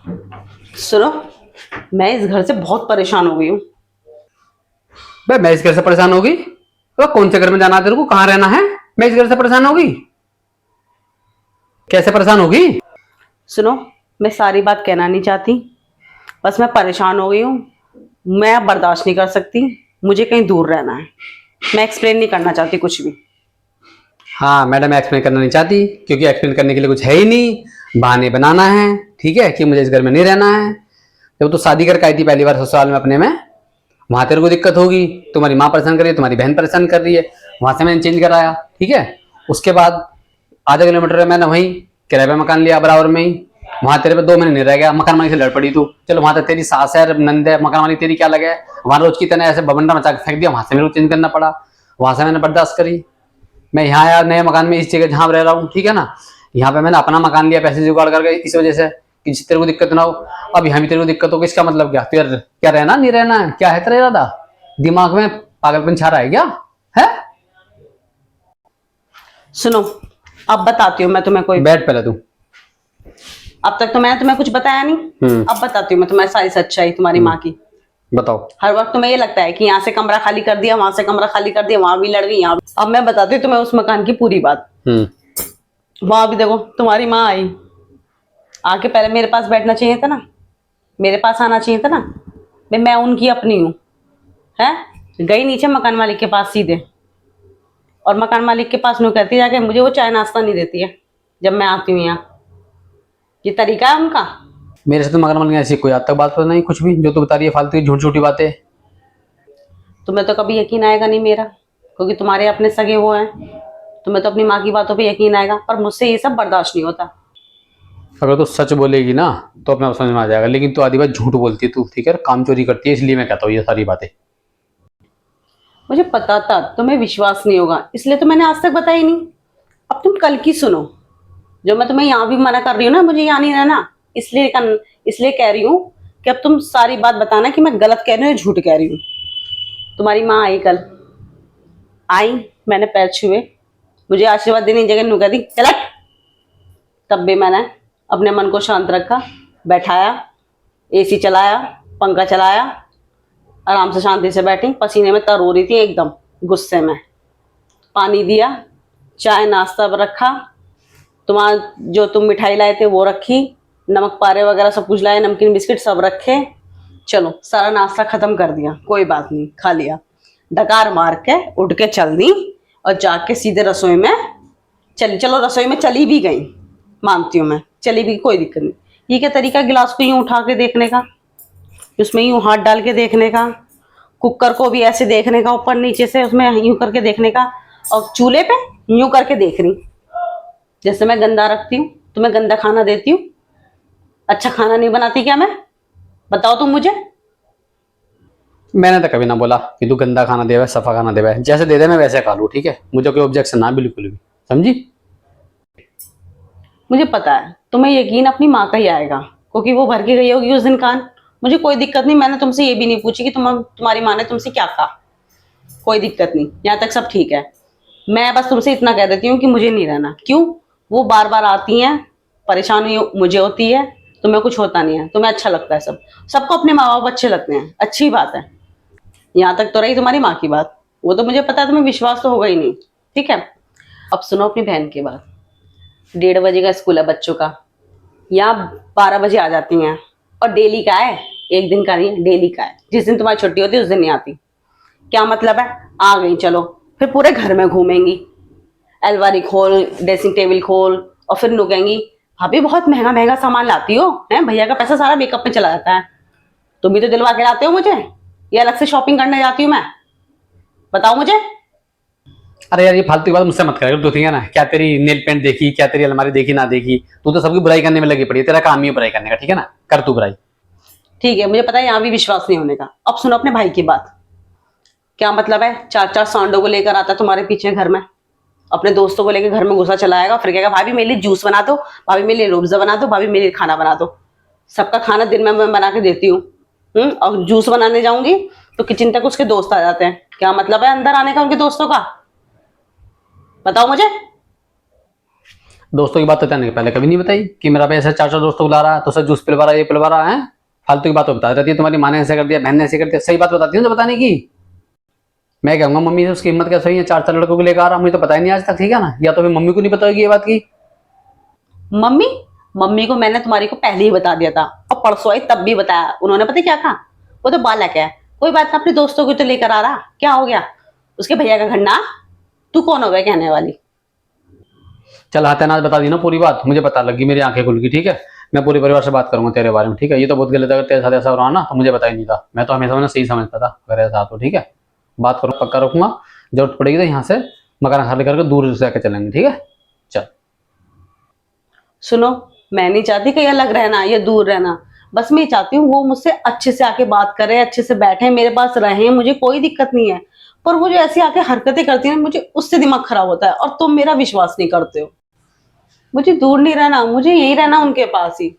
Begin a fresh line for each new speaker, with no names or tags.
सुनो, मैं इस घर से बहुत परेशान हो गई हूँ।
भाई मैं इस घर से परेशान होगी? तो कौन से घर में जाना है तेरे को, कहाँ रहना है? मैं इस घर से परेशान होगी? कैसे परेशान होगी?
सुनो, मैं सारी बात कहना नहीं चाहती, बस मैं परेशान हो गई हूँ। मैं अब बर्दाश्त नहीं कर सकती, मुझे कहीं दूर रहना है। मैं एक्सप्लेन नहीं करना चाहती कुछ भी।
हाँ मैडम, एक्सप्लेन करना नहीं चाहती क्योंकि एक्सप्लेन करने के लिए कुछ है ही नहीं, बहाने बनाना है। ठीक है कि मुझे इस घर में नहीं रहना है। जब तू शादी करके आई थी पहली बार ससुराल में अपने में, वहां तेरे को दिक्कत होगी, तुम्हारी माँ परेशान कर रही है, तुम्हारी बहन परेशान कर रही है, वहां से मैंने चेंज कराया। ठीक है, उसके बाद आधा किलोमीटर में मैंने वहीं किराए पे मकान लिया बराबर में ही। वहां तेरे पे 2 महीने नहीं रह गया, मकान मालिक से लड़ पड़ी तू। चलो वहां तक तेरी सास है, नंद है, मकान मालिक तेरी क्या लगे, वहां रोज की तरह ऐसे बबंडा मचा के फेंक दिया, वहां से मेरे को चेंज करना पड़ा। वहां से मैंने बर्दाश्त करी। मैं यहाँ आया नए मकान में, इस जगह जहां रह रहा हूँ, ठीक है ना। यहाँ पे मैंने अपना मकान लिया पैसे जुगाड़ करके, इस वजह से कि जिससे तेरे को दिक्कत ना हो। अब यहाँ भी तेरे को दिक्कत होगी, इसका मतलब क्या? तो यार क्या रहना नहीं रहना है, क्या है तेरा इरादा? दिमाग में पागलपन छा रहा है क्या? है?
सुनो, अब बताती हूँ मैं तुम्हें कोई।
बैठ पहले तू।
अब तक तो मैंने तुम्हें कुछ बताया नहीं। अब बताती हूँ मैं तुम्हें सारी सच्चाई तुम्हारी माँ की।
बताओ।
हर वक्त तुम्हें ये लगता है कि यहाँ से कमरा खाली कर दिया, वहां से कमरा खाली कर दिया, वहां भी लड़ गई, यहाँ अब मैं बताती हूँ तुम्हें उस मकान की पूरी बात। वहां भी देखो तुम्हारी माँ आई, आके पहले मेरे पास बैठना चाहिए था ना, मेरे पास आना चाहिए था ना। मैं उनकी अपनी हूँ, है। गई नीचे मकान मालिक के पास सीधे, और मकान मालिक के पास नु कहती जाके मुझे वो चाय नाश्ता नहीं देती है जब मैं आती हूँ यहाँ। ये तरीका है उनका।
मेरे से तो मगर मन ऐसी कोई आज तक बात तो नहीं, कुछ भी जो तू बता रही है फालतू की झूठ झूठी बातें।
तुम्हें तो कभी यकीन आएगा नहीं मेरा, क्योंकि तुम्हारे अपने सगे वो हैं। तुम्हें तो अपनी माँ की बातों पे यकीन आएगा, पर मुझसे ये सब बर्दाश्त नहीं होता।
अगर तू सच बोलेगी ना तो अपने आप समझ में आ जाएगा, लेकिन तू आधी बात झूठ बोलती है तू, ठीक है, काम चोरी करती है, इसलिए मैं कहता हूँ ये सारी बातें।
मुझे पता था तुम्हें विश्वास नहीं होगा, इसलिए तो मैंने आज तक बताई नहीं। अब तुम कल की सुनो। जो मैं तुम्हें यहाँ भी मना कर रही हूँ ना, मुझे यहाँ नहीं रहना, इसलिए कह रही हूँ कि अब तुम सारी बात बताना कि मैं गलत कह रही हूँ या झूठ कह रही हूँ। तुम्हारी माँ आई कल, आई, मैंने पैर छुए, मुझे आशीर्वाद देने की जगह नु कह दी चल हट। तब भी मैंने अपने मन को शांत रखा, बैठाया, एसी चलाया, पंखा चलाया, आराम से शांति से बैठी, पसीने में तर हो रही थी एकदम गुस्से में। पानी दिया, चाय नाश्ता रखा, तुम्हारा जो तुम मिठाई लाए थे वो रखी, नमक पारे वगैरह सब कुछ लाए, नमकीन बिस्किट सब रखे। चलो सारा नाश्ता खत्म कर दिया, कोई बात नहीं, खा लिया। डकार मार के उठ के चल दी, और जाके सीधे रसोई में चली। चलो रसोई में चली भी गई, मानती हूँ मैं, चली भी, कोई दिक्कत नहीं। ये क्या तरीका गिलास को यूं उठा के देखने का, उसमें यूं हाथ डाल के देखने का, कुकर को भी ऐसे देखने का ऊपर नीचे से, उसमें यूं करके देखने का, और चूल्हे पे यूं करके देख रही जैसे मैं गंदा रखती हूँ, तुम्हें गंदा खाना देती हूँ। अच्छा खाना नहीं बनाती क्या मैं? बताओ तुम मुझे।
मैंने तो कभी ना बोला कि तू गंदा खाना दे, सफा खाना दे, जैसे दे दे मैं वैसे खा लूँ, ठीक है, मुझे कोई ऑब्जेक्शन ना, बिल्कुल भी, समझी?
मुझे पता है तुम्हें यकीन अपनी माँ का ही आएगा, क्योंकि वो भर के गई होगी उस दिन कान। मुझे कोई दिक्कत नहीं, मैंने तुमसे ये भी नहीं पूछी कि तुम्हारी माँ ने तुमसे क्या कहा। कोई दिक्कत नहीं, यहाँ तक सब ठीक है। मैं बस तुमसे इतना कह देती हूँ कि मुझे नहीं रहना। क्यों? वो बार बार आती हैं, परेशानी मुझे होती है, तुम्हें कुछ होता नहीं है, तुम्हें अच्छा लगता है सब। सबको अपने माँ बाप अच्छे लगते हैं, अच्छी बात है। यहाँ तक तो रही तुम्हारी माँ की बात, वो तो मुझे पता है तुम्हें विश्वास तो होगा ही नहीं। ठीक है, अब सुनो अपनी बहन की बात। 1:30 बजे का स्कूल है बच्चों का, यहाँ 12 बजे आ जाती हैं, और डेली का है, एक दिन का नहीं है, डेली का है। जिस दिन तुम्हारी छुट्टी होती है उस दिन नहीं आती। क्या मतलब है? आ गई चलो, फिर पूरे घर में घूमेंगी, अलमारी खोल, ड्रेसिंग टेबल खोल, और फिर नुकेंगी भाभी बहुत महंगा महंगा सामान लाती हो, है भैया का पैसा सारा मेकअप में चला जाता है, तुम भी तो दिलवा के लाते हो मुझे, या अलग से शॉपिंग करने जाती हूँ मैं? बताओ मुझे।
अरे यार ये फालतू की बात मुझसे मत कर, तू ठीक है ना, क्या तेरी नेल पेंट देखी, क्या तेरी अलमारी देखी ना देखी, तू तो सबकी बुराई करने में लगी पड़ी है, तेरा काम ही है बुराई करने का, ठीक है ना, कर तू बुराई।
ठीक है, मुझे पता है यहाँ भी विश्वास नहीं होने का। अब सुनो अपने भाई की बात। क्या मतलब है? 4-4 सांडों को लेकर आता तुम्हारे पीछे घर में, अपने दोस्तों को लेकर घर में घुसा चलाएगा, फिर कहेगा भाभी मेरे लिए जूस बना दो, भाभी मेरे लिए रूअफ़ज़ा बना दो, भाभी मेरे लिए खाना बना दो। सबका खाना दिन में मैं बना के देती हूँ, और जूस बनाने जाऊंगी तो किचन तक उसके दोस्त आ जाते हैं। क्या मतलब है अंदर आने का उनके दोस्तों का? बताओ मुझे।
दोस्तों की बात तो तैने पहले कभी नहीं बताई कि मेरा भाई ऐसे 4-4 दोस्तों बुला रहा है, तो सर जूस पिलवा रहा है, ये पिलवा रहा है। फालतू की बात तो बता रहती है, तुम्हारी माँ ने ऐसे कर दिया, बहन ने ऐसे कर दिया। सही बात बताती हूँ तो बताने की। मैं कहूंगा मम्मी से उसकी हिम्मत कैसे हुई है 4-4 लड़कों को लेकर आ रहा, मुझे तो पता ही नहीं आज तक, ठीक है ना। या तो फिर मम्मी को नहीं पता होगी ये बात की।
मम्मी मम्मी को मैंने तुम्हारी को पहले ही बता दिया था, और परसों आई तब भी बताया। उन्होंने पता क्या कहा, वो तो बालक है, कोई बात ना, अपने दोस्तों को तो लेकर आ रहा, क्या हो गया, उसके भैया का घर ना। तू कौन हो गया कहने वाली।
चल हाँ, तैने आज बता दी ना पूरी बात, मुझे पता लगी, मेरी आंखें खुल गई, ठीक है। मैं पूरे परिवार से बात करूंगा तेरे बारे में, ठीक है। ये तो बहुत गलत है, अगर तेरे साथ ऐसा हो रहा ना तो मुझे पता ही नहीं था। मैं तो हमेशा मैंने सही समझता था अगर ऐसा तो, ठीक है। बात करूँ, पक्का रखूंगा। जरूरत पड़ेगी तो यहाँ से मकान खाली करके दूर से जाकर चलेंगे, ठीक है। चल।
सुनो, मैं नहीं चाहती कहीं अलग रहना या दूर रहना, बस मैं ये चाहती हूँ वो मुझसे अच्छे से आके बात करे, अच्छे से बैठे, मेरे पास रहे, मुझे कोई दिक्कत नहीं है। पर वो जो ऐसी आके हरकतें करती है ना, मुझे उससे दिमाग खराब होता है, और तुम मेरा विश्वास नहीं करते हो। मुझे दूर नहीं रहना, मुझे यहीं रहना उनके पास ही।